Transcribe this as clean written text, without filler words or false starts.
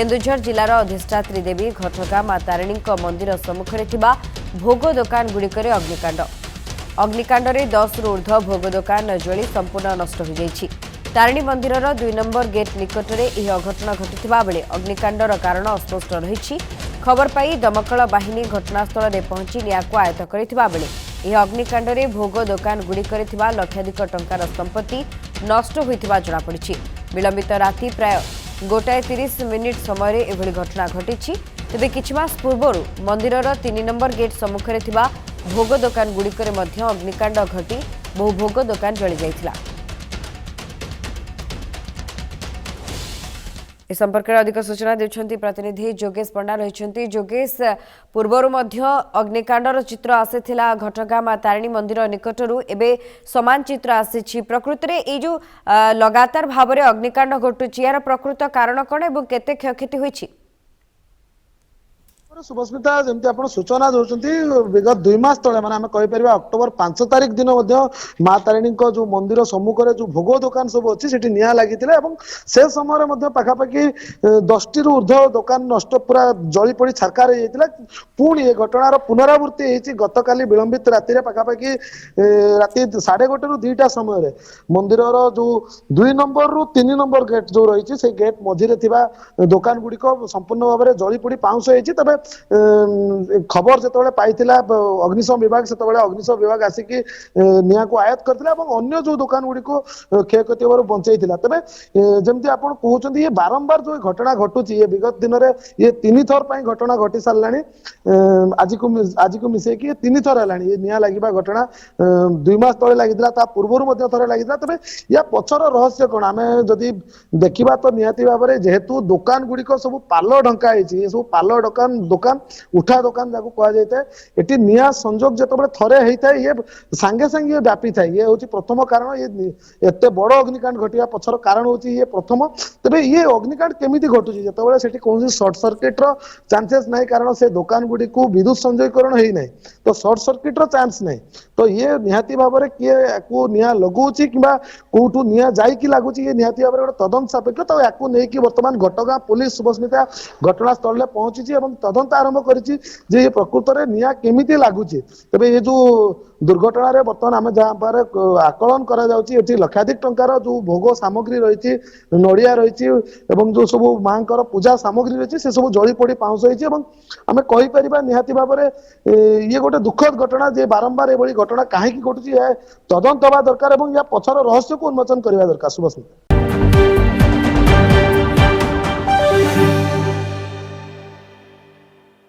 केन्दुझर जिलार अधिष्ठात्री देवी घटगां मां तारिणी मंदिर सम्मुखें थिबा भोग दोकान गुड़िकर अग्निकांड अग्निकांडरे 10 रु ऊर्ध्व भोग दोकान जली संपूर्ण नष्ट हो जाइछि। तारिणी मंदिर 2 नंबर गेट निकटरे यह अघटन घटिथिबा बेले अग्निकांडर कारण अस्पष्ट रहिछि। खबर पाई दमकल बाहिनी घटनास्थल में पहुंची निआको आयत्त करिथिबा बेले यह अग्निकांडरे भोग दोकान गुड़िकर थिबा लक्षाधिक टंकार संपत्ति नष्ट होइथिबा जଣା पड़िछि। विलंबित राति प्राय 1:30 समय एभली घटना घटी। तेबे किछि मास पूर्व मंदिर 3 नंबर गेट सम्मुखें थिबा भोग दोकान गुड़िकर मध्य अग्निकांड घटी बहु भोग दोकान जली जाइथिला। इस संपर्क में अधिक सूचना देउछंती प्रतिनिधि जोगेश पंडा रहिछंती। जोगेश, पूर्वर मध्य अग्निकांडर चित्र आसीथिला घटगां मां तारिणी मंदिर निकटरू, एबे समान चित्र आसीछि। प्रकृति रे ए जो लगातार भाव में अग्निकांड घटुछि यार प्रकृत कारण कोन एवं केते क्षयक्षति होइछि? सुभस्मिता जमती आप सूचना दौरान विगत 2 मास तले माने कहीपर अक्टोबर 5 तारिख दिन माँ तारिणी जो मंदिर सम्मुखें जो भोग दोकान सब अच्छी से निआ लगी से समय पाखापाखि 10 रु ऊर्ध्व दोकान नष्ट पूरा जली पड़ी छारकार हो पुणी ये घटनार पुनरावृत्ति होती गत काली विलंबित राति पाखापाखि राति 1:30 रु 2टा समय मंदिर जो 2 नंबर रु 3 नंबर गेट जो रही से गेट मझिरे दोकान गुड़िक संपूर्ण भाव में जली पड़ी पाउंश होती। तबे खबर जो पाइला अग्निशम विभाग से अग्निशम विभाग आसिक निआ को आयत्त करथिला और अन्य जो दुकान गुड़ी को क्षयक्षति होवर बंचाइथिला। तबे जमती आप कहते ये बारंबार जो घटना घटुची ये विगत दिन में ये 3 थर घटना घटी साराणी आज को मिसेकी ये 3 थर है ये निआ लगे घटना 2 मास तले लगी पूर्व थे लगी। तबे या पछर रहस्य कौन आम जदि देखा तो निहाती भाव में जेहेतु दुकान गुड़िक सब पाल ढंका ये सब पाल दोकान उठा दोकान जाको कहा जाए ये निआ संजोग जो थरे होता है ये सांगे सांगे व्यापी थाए ये हूँ प्रथम कारण ये एत बड़ अग्निकांड घटिया पछर कारण हूँ ये प्रथम। तेरे ये अग्निकांड केमी घटुची जो कौन सर्ट सर्किट चांसेस ना कारण से दोकान गुड़ी को विद्युत संयोगीकरण होना तो सर्ट सर्किट चांस ना तो ये निहाती भाव में किए या निआ लगुच कि कौटू निआ जाकि लगुच ये निहाती भाव में गोटे तदंत सापेक्ष तो या बर्तमान घटगां पुलिस सुभस्मिता घटनास्थल में पहुंची तदंत आरंभ करिछि जे प्रकृत में निआ केमिति लागुछि। तबे ये जो दुर्घटना रे बर्तमान आम जहाँ पर आकलन करा जाउछि एठी लक्षाधिक टंकार जो भोग सामग्री रही नड़िया रही जो सब माँ पूजा सामग्री रही से सब जली पड़ी पाउंश होइछि एवं आम कहि परिबा निहाती भाव में ये गोटे दुखद घटना जे बारंबार एभली घटना काहेकि घटुछि तदंत हवा दरकार और या पछर रहस्य को उन्मोचन करबा दरकार। सुभस्मिता।